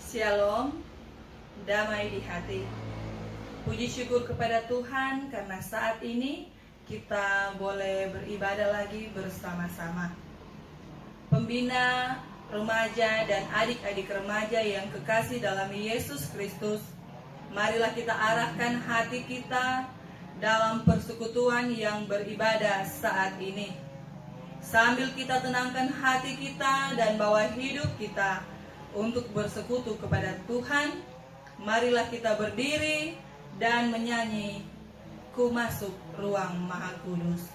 Shalom, damai di hati. Puji syukur kepada Tuhan karena saat ini kita boleh beribadah lagi bersama-sama. Pembina, remaja, dan adik-adik remaja yang kekasih dalam Yesus Kristus, marilah kita arahkan hati kita dalam persekutuan yang beribadah saat ini. Sambil kita tenangkan hati kita dan bawa hidup kita untuk bersekutu kepada Tuhan, marilah kita berdiri dan menyanyi Ku Masuk Ruang Maha Kudus.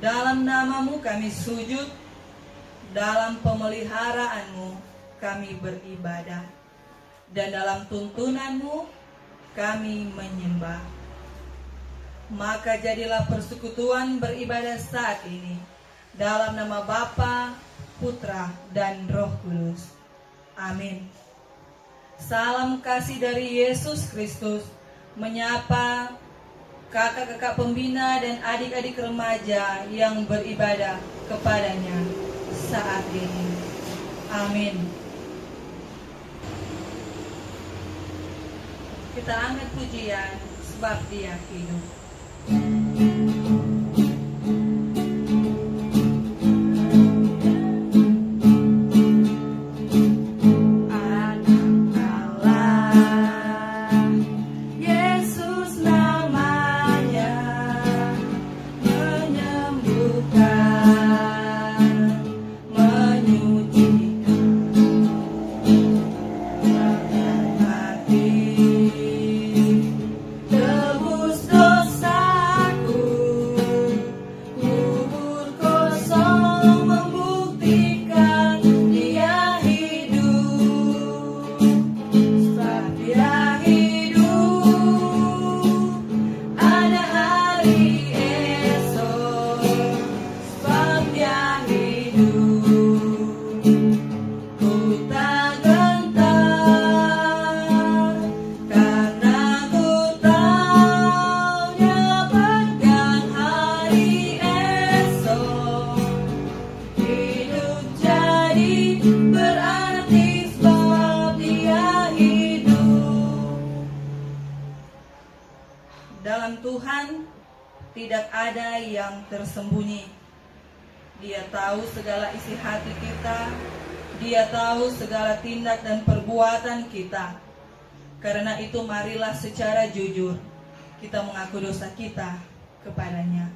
Dalam namamu kami sujud, dalam pemeliharaanmu kami beribadah, dan dalam tuntunanmu kami menyembah. Maka jadilah persekutuan beribadah saat ini, dalam nama Bapa, Putra, dan Roh Kudus. Amin. Salam kasih dari Yesus Kristus menyapa kakak-kakak pembina dan adik-adik remaja yang beribadah kepadanya saat ini. Amin. Kita angkat pujian sebab Dia hidup. Dalam Tuhan tidak ada yang tersembunyi. Dia tahu segala isi hati kita. Dia tahu segala tindak dan perbuatan kita. Karena itu marilah secara jujur kita mengaku dosa kita kepadanya.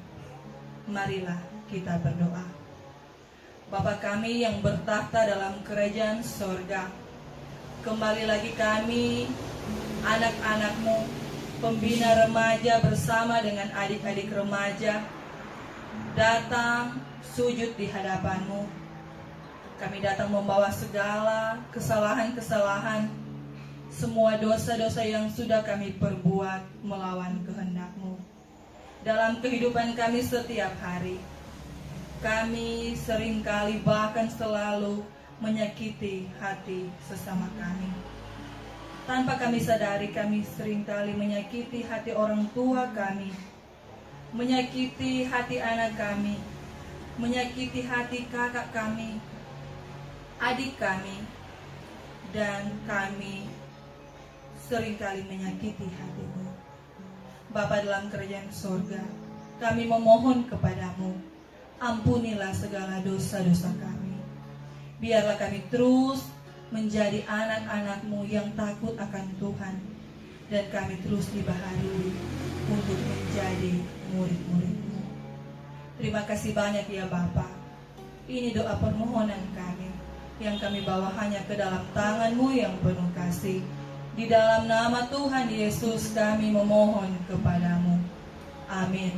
Marilah kita berdoa. Bapa kami yang bertahta dalam kerajaan sorga, kembali lagi kami, anak-anak-Mu, pembina remaja bersama dengan adik-adik remaja, datang sujud di hadapan-Mu. Kami datang membawa segala kesalahan-kesalahan, semua dosa-dosa yang sudah kami perbuat melawan kehendak-Mu dalam kehidupan kami setiap hari. Kami seringkali bahkan selalu menyakiti hati sesama kami. Tanpa kami sadari, kami seringkali menyakiti hati orang tua kami, menyakiti hati anak kami, menyakiti hati kakak kami, adik kami, dan kami seringkali menyakiti hati-Mu. Bapa dalam kerajaan surga, kami memohon kepadamu, ampunilah segala dosa-dosa kami. Biarlah kami terus menjadi anak-anak-Mu yang takut akan Tuhan, dan kami terus dibaharui untuk menjadi murid-murid-Mu. Terima kasih banyak ya Bapa. Ini doa permohonan kami yang kami bawa hanya ke dalam tangan-Mu yang penuh kasih. Di dalam nama Tuhan Yesus kami memohon kepadamu. Amin.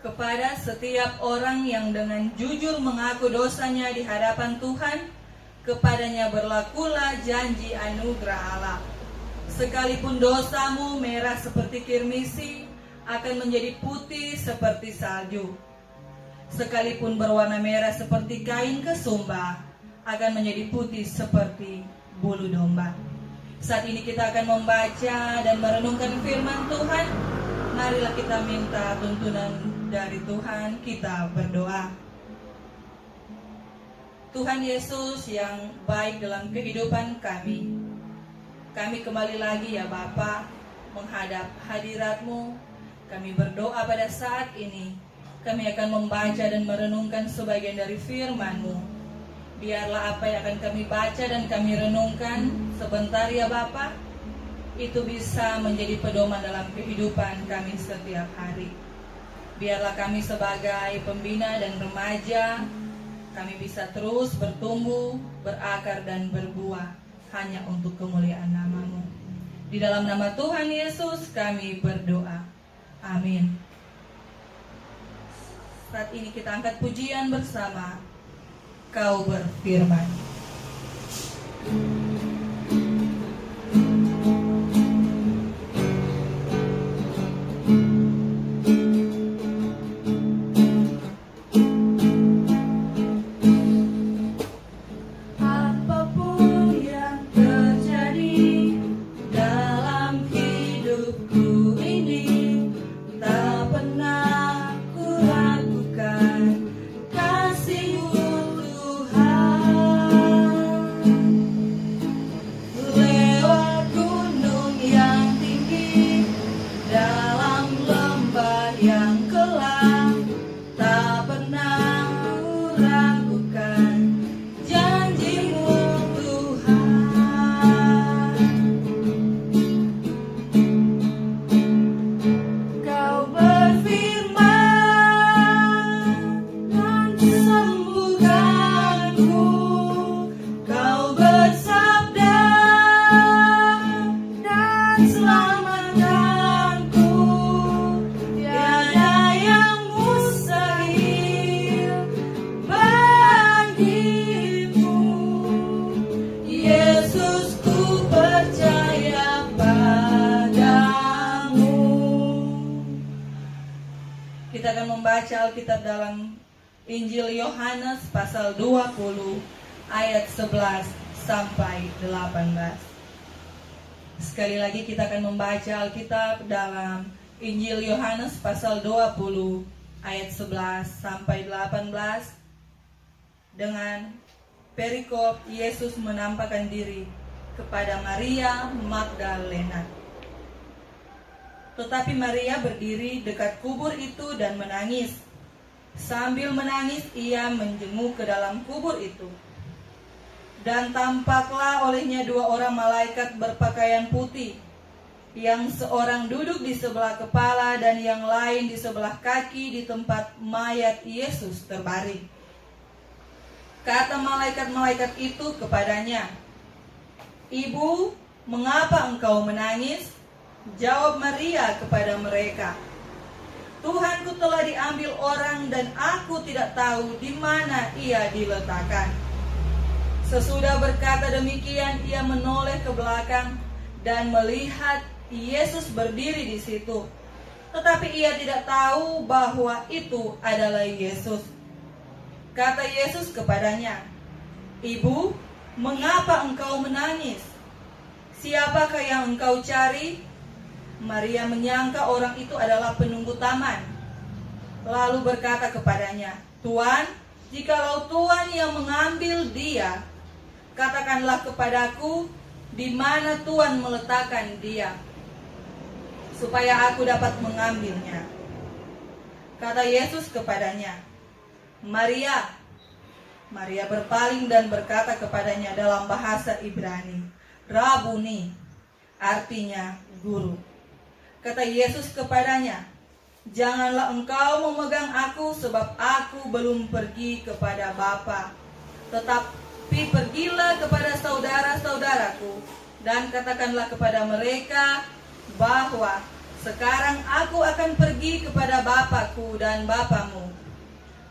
Kepada setiap orang yang dengan jujur mengaku dosanya di hadapan Tuhan, kepadanya berlakulah janji anugerah Allah. Sekalipun dosamu merah seperti kirmisi, akan menjadi putih seperti salju. Sekalipun berwarna merah seperti kain kesumba, akan menjadi putih seperti bulu domba. Saat ini kita akan membaca dan merenungkan firman Tuhan. Marilah kita minta tuntunan dari Tuhan. Kita berdoa. Tuhan Yesus yang baik dalam kehidupan kami, kami kembali lagi ya Bapa menghadap hadirat-Mu. Kami berdoa pada saat ini, kami akan membaca dan merenungkan sebagian dari firman-Mu. Biarlah apa yang akan kami baca dan kami renungkan sebentar ya Bapa, itu bisa menjadi pedoman dalam kehidupan kami setiap hari. Biarlah kami sebagai pembina dan remaja, kami bisa terus bertumbuh, berakar dan berbuah hanya untuk kemuliaan nama-Mu. Di dalam nama Tuhan Yesus kami berdoa. Amin. Saat ini kita angkat pujian bersama. Kau berfirman. Kita akan membaca Alkitab dalam Injil Yohanes pasal 20 ayat 11 sampai 18. Sekali lagi kita akan membaca Alkitab dalam Injil Yohanes pasal 20 ayat 11 sampai 18 dengan perikop Yesus menampakkan diri kepada Maria Magdalena. Tetapi Maria berdiri dekat kubur itu dan menangis. Sambil menangis ia menjenguk ke dalam kubur itu. Dan tampaklah olehnya dua orang malaikat berpakaian putih, yang seorang duduk di sebelah kepala dan yang lain di sebelah kaki di tempat mayat Yesus terbaring. Kata malaikat-malaikat itu kepadanya, "Ibu, mengapa engkau menangis?" Jawab Maria kepada mereka, "Tuhanku telah diambil orang dan aku tidak tahu di mana ia diletakkan." Sesudah berkata demikian, ia menoleh ke belakang dan melihat Yesus berdiri di situ. Tetapi ia tidak tahu bahwa itu adalah Yesus. Kata Yesus kepadanya, "Ibu, mengapa engkau menangis? Siapakah yang engkau cari?" Maria menyangka orang itu adalah penunggu taman, lalu berkata kepadanya, "Tuan, jikalau Tuan yang mengambil dia, katakanlah kepadaku di mana Tuan meletakkan dia, supaya aku dapat mengambilnya." Kata Yesus kepadanya, "Maria." Maria berpaling dan berkata kepadanya dalam bahasa Ibrani, "Rabuni," artinya guru. Kata Yesus kepadanya, "Janganlah engkau memegang aku, sebab aku belum pergi kepada Bapa. Tetapi pergilah kepada saudara-saudaraku dan katakanlah kepada mereka bahwa sekarang aku akan pergi kepada Bapakku dan Bapamu,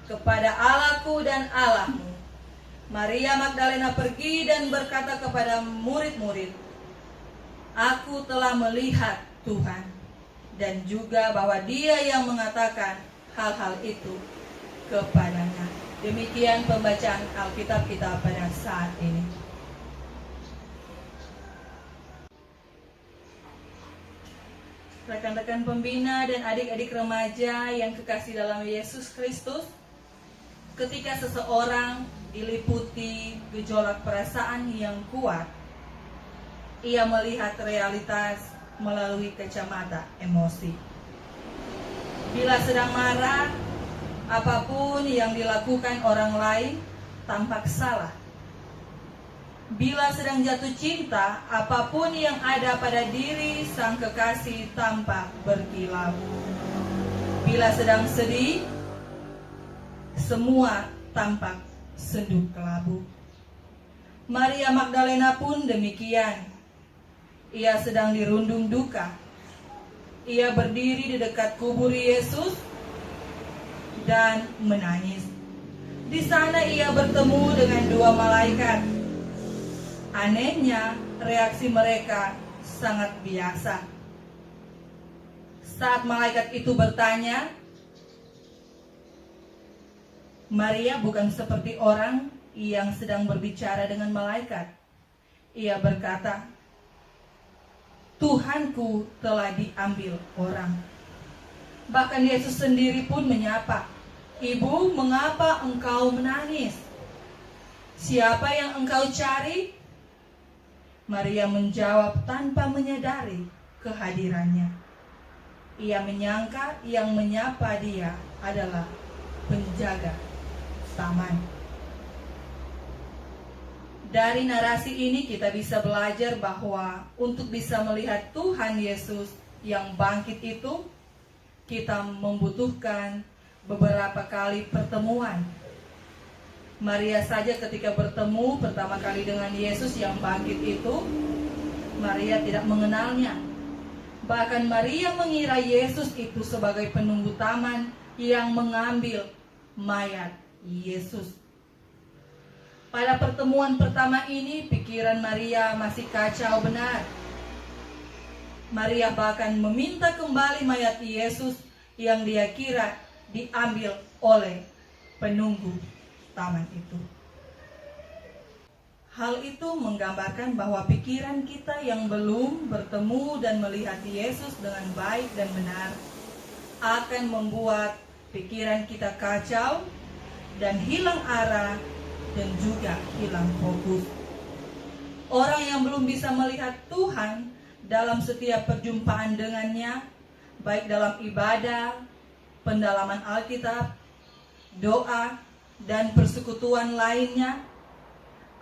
kepada Allahku dan Allahmu." Maria Magdalena pergi dan berkata kepada murid-murid, "Aku telah melihat Tuhan," dan juga bahwa Dia yang mengatakan hal-hal itu kepadanya. Demikian pembacaan Alkitab kita pada saat ini. Rekan-rekan pembina dan adik-adik remaja yang kekasih dalam Yesus Kristus, ketika seseorang diliputi gejolak perasaan yang kuat, ia melihat realitas melalui kacamata emosi. Bila sedang marah, apapun yang dilakukan orang lain tampak salah. Bila sedang jatuh cinta, apapun yang ada pada diri sang kekasih tampak berkilauan. Bila sedang sedih, semua tampak sendu kelabu. Maria Magdalena pun demikian. Ia sedang dirundung duka. Ia berdiri di dekat kubur Yesus dan menangis. Di sana ia bertemu dengan dua malaikat. Anehnya, reaksi mereka sangat biasa. Saat malaikat itu bertanya, Maria bukan seperti orang yang sedang berbicara dengan malaikat. Ia berkata, "Tuhanku telah diambil orang." Bahkan Yesus sendiri pun menyapa, "Ibu, mengapa engkau menangis? Siapa yang engkau cari?" Maria menjawab tanpa menyadari kehadirannya. Ia menyangka yang menyapa dia adalah penjaga taman. Dari narasi ini kita bisa belajar bahwa untuk bisa melihat Tuhan Yesus yang bangkit itu, kita membutuhkan beberapa kali pertemuan. Maria saja ketika bertemu pertama kali dengan Yesus yang bangkit itu, Maria tidak mengenalnya. Bahkan Maria mengira Yesus itu sebagai penunggu taman yang mengambil mayat Yesus. Pada pertemuan pertama ini, pikiran Maria masih kacau benar. Maria bahkan meminta kembali mayat Yesus yang dia kira diambil oleh penunggu taman itu. Hal itu menggambarkan bahwa pikiran kita yang belum bertemu dan melihat Yesus dengan baik dan benar akan membuat pikiran kita kacau dan hilang arah dan juga hilang fokus. Orang yang belum bisa melihat Tuhan dalam setiap perjumpaan dengannya, baik dalam ibadah, pendalaman Alkitab, doa, dan persekutuan lainnya,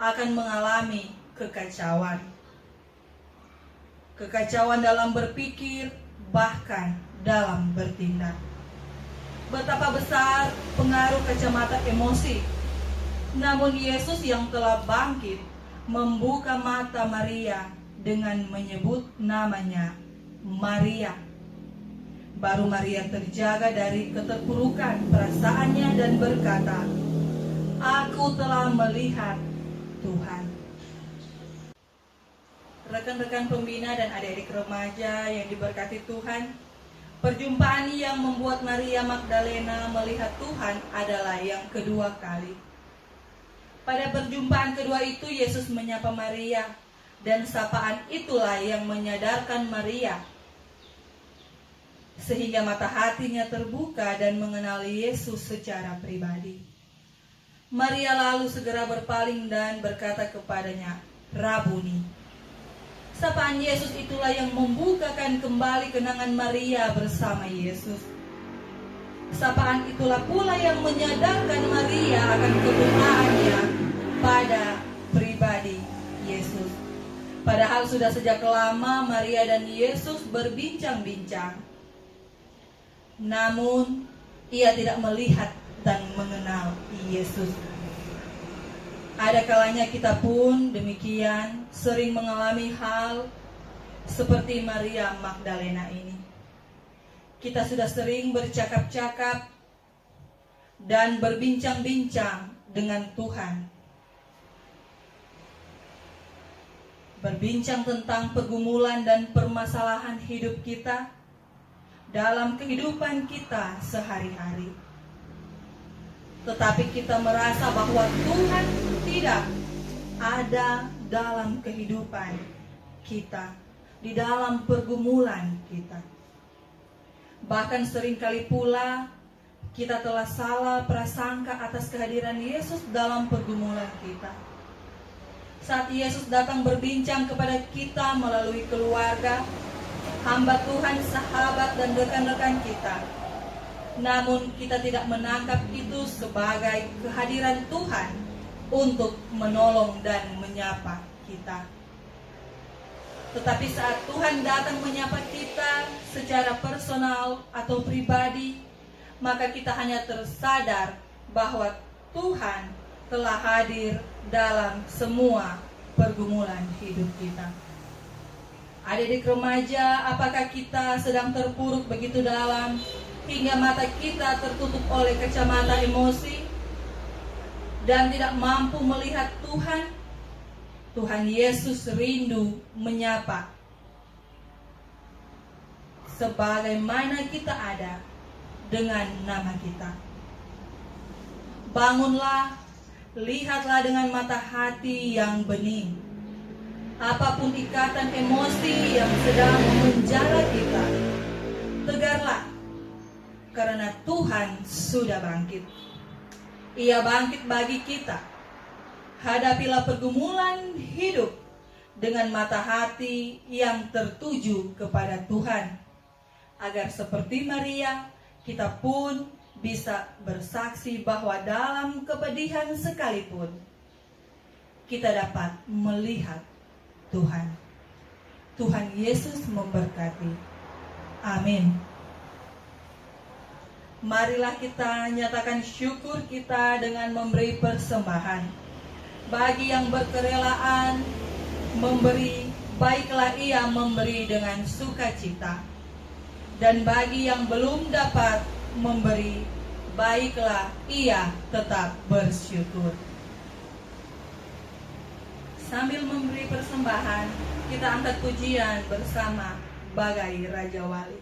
akan mengalami kekacauan. Kekacauan dalam berpikir, bahkan dalam bertindak. Betapa besar pengaruh kacamata emosi. Namun Yesus yang telah bangkit membuka mata Maria dengan menyebut namanya Maria. Baru Maria terjaga dari keterpurukan perasaannya dan berkata, "Aku telah melihat Tuhan." Rekan-rekan pembina dan adik-adik remaja yang diberkati Tuhan, perjumpaan yang membuat Maria Magdalena melihat Tuhan adalah yang kedua kali. Pada perjumpaan kedua itu Yesus menyapa Maria, dan sapaan itulah yang menyadarkan Maria, sehingga mata hatinya terbuka dan mengenali Yesus secara pribadi. Maria lalu segera berpaling dan berkata kepadanya, "Rabuni." Sapaan Yesus itulah yang membukakan kembali kenangan Maria bersama Yesus. Sapaan itulah pula yang menyadarkan Maria akan kebenarannya pada pribadi Yesus. Padahal sudah sejak lama Maria dan Yesus berbincang-bincang. Namun ia tidak melihat dan mengenal Yesus. Ada kalanya kita pun demikian, sering mengalami hal seperti Maria Magdalena ini. Kita sudah sering bercakap-cakap dan berbincang-bincang dengan Tuhan. Berbincang tentang pergumulan dan permasalahan hidup kita dalam kehidupan kita sehari-hari. Tetapi kita merasa bahwa Tuhan tidak ada dalam kehidupan kita, di dalam pergumulan kita. Bahkan seringkali pula kita telah salah prasangka atas kehadiran Yesus dalam pergumulan kita. Saat Yesus datang berbincang kepada kita melalui keluarga, hamba Tuhan, sahabat, dan rekan-rekan kita, namun kita tidak menangkap itu sebagai kehadiran Tuhan untuk menolong dan menyapa kita. Tetapi saat Tuhan datang menyapa kita secara personal atau pribadi, maka kita hanya tersadar bahwa Tuhan telah hadir dalam semua pergumulan hidup kita. Adik-adik remaja, apakah kita sedang terpuruk begitu dalam hingga mata kita tertutup oleh kacamata emosi dan tidak mampu melihat Tuhan? Tuhan Yesus rindu menyapa sebagaimana kita ada dengan nama kita. Bangunlah, lihatlah dengan mata hati yang bening. Apapun ikatan emosi yang sedang menjala kita, tegarlah, karena Tuhan sudah bangkit. Ia bangkit bagi kita. Hadapilah pergumulan hidup dengan mata hati yang tertuju kepada Tuhan, agar seperti Maria, kita pun bisa bersaksi bahwa dalam kepedihan sekalipun kita dapat melihat Tuhan. Tuhan Yesus memberkati. Amin. Marilah kita nyatakan syukur kita dengan memberi persembahan. Bagi yang berkerelaan memberi, baiklah ia memberi dengan sukacita. Dan bagi yang belum dapat memberi, baiklah ia tetap bersyukur. Sambil memberi persembahan, kita angkat pujian bersama Bagai Raja Wali.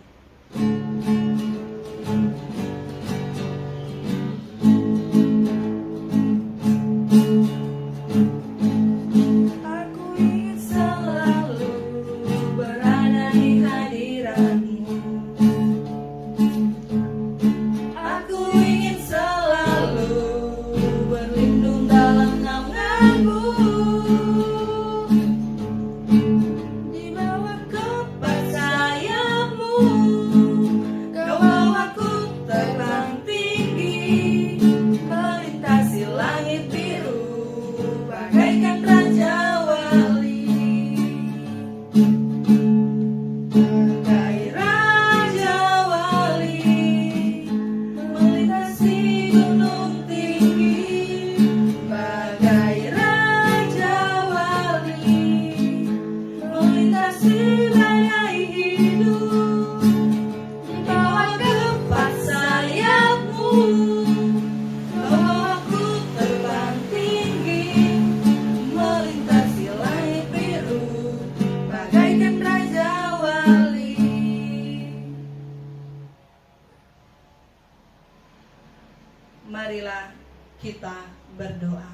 Marilah kita berdoa.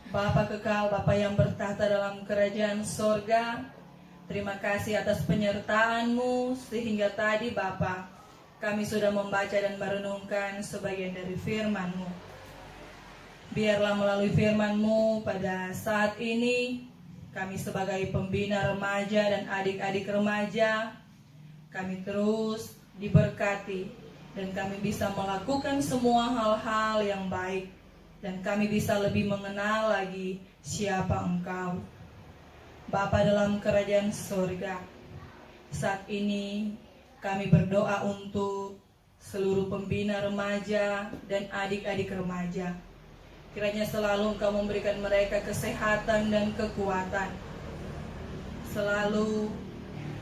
Bapa kekal, Bapa yang bertahta dalam kerajaan sorga, terima kasih atas penyertaan-Mu sehingga tadi Bapa kami sudah membaca dan merenungkan sebagian dari firman-Mu. Biarlah melalui firman-Mu pada saat ini kami sebagai pembina remaja dan adik-adik remaja, kami terus diberkati dan kami bisa melakukan semua hal-hal yang baik. Dan kami bisa lebih mengenal lagi siapa Engkau. Bapa dalam kerajaan surga, saat ini kami berdoa untuk seluruh pembina remaja dan adik-adik remaja. Kiranya selalu Engkau memberikan mereka kesehatan dan kekuatan. Selalu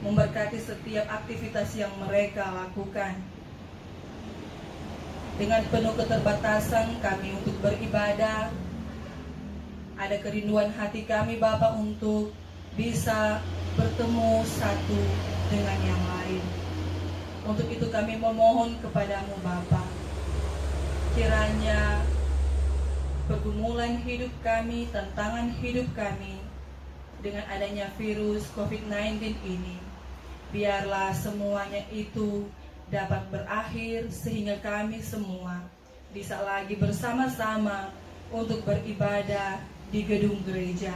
memberkati setiap aktivitas yang mereka lakukan. Dengan penuh keterbatasan kami untuk beribadah, ada kerinduan hati kami Bapa untuk bisa bertemu satu dengan yang lain. Untuk itu kami memohon kepadamu Bapa, kiranya pergumulan hidup kami, tantangan hidup kami dengan adanya virus COVID-19 ini, biarlah semuanya itu dapat berakhir sehingga kami semua bisa lagi bersama-sama untuk beribadah di gedung gereja,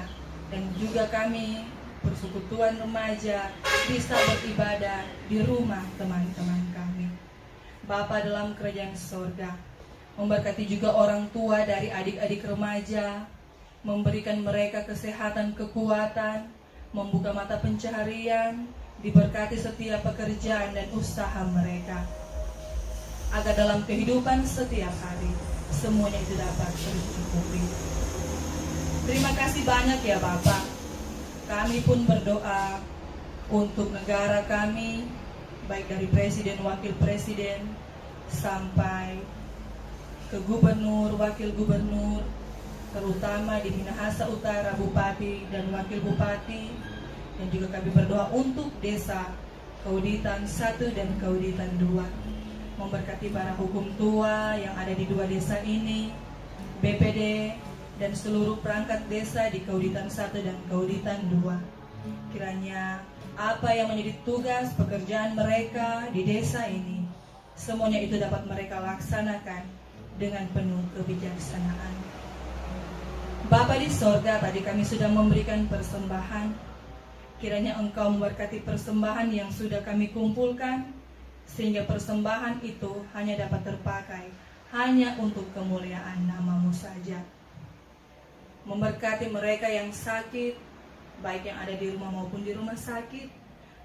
dan juga kami persekutuan remaja bisa beribadah di rumah teman-teman kami. Bapa dalam kerajaan sorga, memberkati juga orang tua dari adik-adik remaja, memberikan mereka kesehatan, kekuatan, membuka mata pencaharian, diberkati setiap pekerjaan dan usaha mereka, agar dalam kehidupan setiap hari semuanya itu dapat tercukupi. Terima kasih banyak ya Bapak. Kami pun berdoa untuk negara kami, baik dari presiden, wakil presiden, sampai ke gubernur, wakil gubernur, terutama di Minahasa Utara, bupati dan wakil bupati. Dan juga kami berdoa untuk desa Kauditan 1 dan Kauditan 2. Memberkati para hukum tua yang ada di dua desa ini, BPD, dan seluruh perangkat desa di Kauditan 1 dan Kauditan 2. Kiranya apa yang menjadi tugas pekerjaan mereka di desa ini, semuanya itu dapat mereka laksanakan dengan penuh kebijaksanaan. Bapa di sorga, tadi kami sudah memberikan persembahan. Kiranya Engkau memberkati persembahan yang sudah kami kumpulkan, sehingga persembahan itu hanya dapat terpakai hanya untuk kemuliaan nama-Mu saja. Memberkati mereka yang sakit, baik yang ada di rumah maupun di rumah sakit.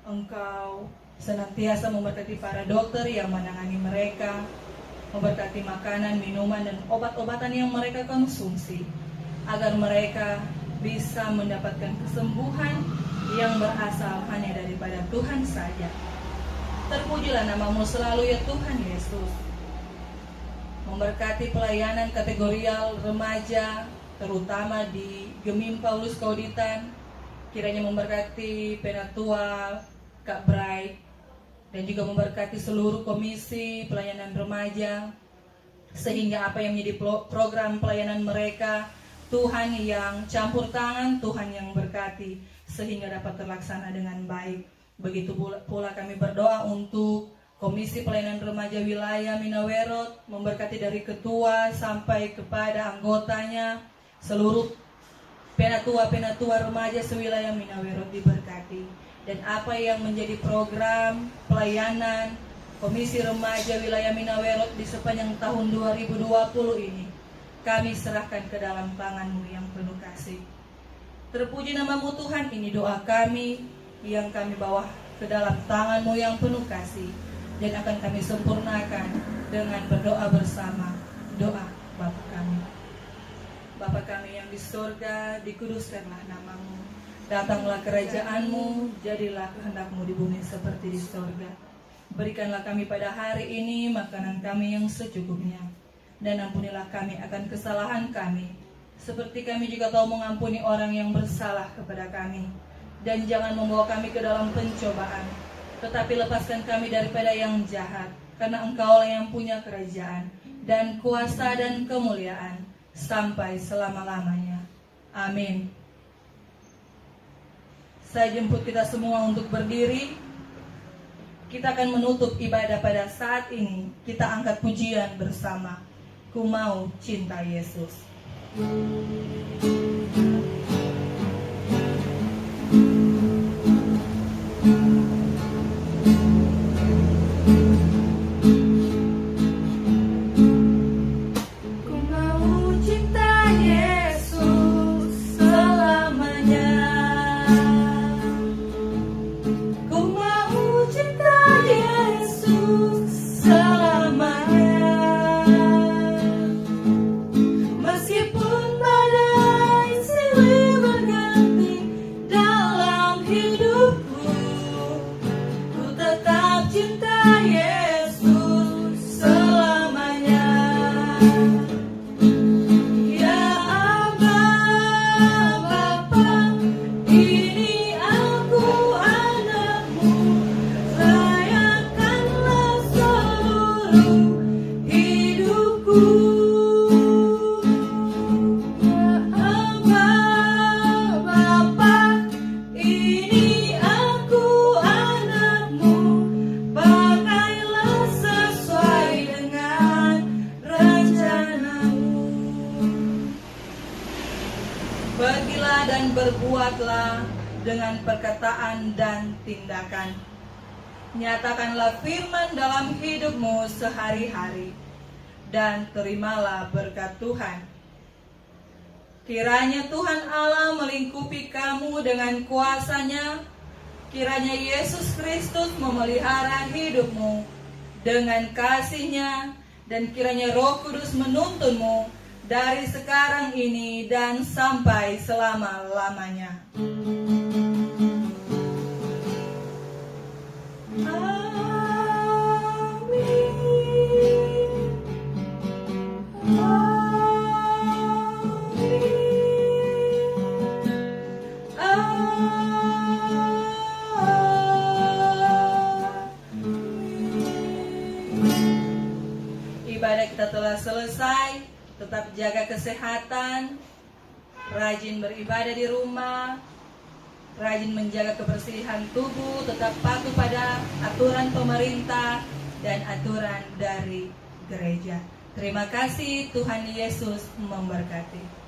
Engkau senantiasa memberkati para dokter yang menangani mereka, memberkati makanan, minuman, dan obat-obatan yang mereka konsumsi, agar mereka bisa mendapatkan kesembuhan yang berasal hanya daripada Tuhan saja. Terpujilah nama-Mu selalu ya Tuhan Yesus. Memberkati pelayanan kategorial remaja, terutama di Gemim Paulus Kauditan. Kiranya memberkati Penatua, Kak Bray, dan juga memberkati seluruh komisi pelayanan remaja, sehingga apa yang menjadi program pelayanan mereka, Tuhan yang campur tangan, Tuhan yang berkati, sehingga dapat terlaksana dengan baik. Begitu pula kami berdoa untuk Komisi Pelayanan Remaja Wilayah Minawerot, memberkati dari ketua sampai kepada anggotanya, seluruh penatua-penatua remaja sewilayah Minawerot diberkati. Dan apa yang menjadi program pelayanan Komisi Remaja Wilayah Minawerot di sepanjang tahun 2020 ini, kami serahkan ke dalam tangan-Mu yang penuh kasih. Terpuji nama-Mu Tuhan, ini doa kami yang kami bawa ke dalam tangan-Mu yang penuh kasih, dan akan kami sempurnakan dengan berdoa bersama. Doa Bapa kami. Bapa kami yang di surga, dikuduskanlah nama-Mu. Datanglah kerajaan-Mu, jadilah kehendak-Mu di bumi seperti di surga. Berikanlah kami pada hari ini makanan kami yang secukupnya, dan ampunilah kami akan kesalahan kami, seperti kami juga tahu mengampuni orang yang bersalah kepada kami. Dan jangan membawa kami ke dalam pencobaan, tetapi lepaskan kami daripada yang jahat, karena Engkaulah yang punya kerajaan, dan kuasa, dan kemuliaan, sampai selama-lamanya. Amin. Saya jemput kita semua untuk berdiri. Kita akan menutup ibadah pada saat ini. Kita angkat pujian bersama. Ku mau cinta Yesus. Pergilah dan berbuatlah dengan perkataan dan tindakan. Nyatakanlah firman dalam hidupmu sehari-hari, dan terimalah berkat Tuhan. Kiranya Tuhan Allah melingkupi kamu dengan kuasa-Nya. Kiranya Yesus Kristus memelihara hidupmu dengan kasih-Nya, dan kiranya Roh Kudus menuntunmu dari sekarang ini dan sampai selama-lamanya. Ibadah kita telah selesai. Tetap jaga kesehatan, rajin beribadah di rumah, rajin menjaga kebersihan tubuh, tetap patuh pada aturan pemerintah dan aturan dari gereja. Terima kasih, Tuhan Yesus memberkati.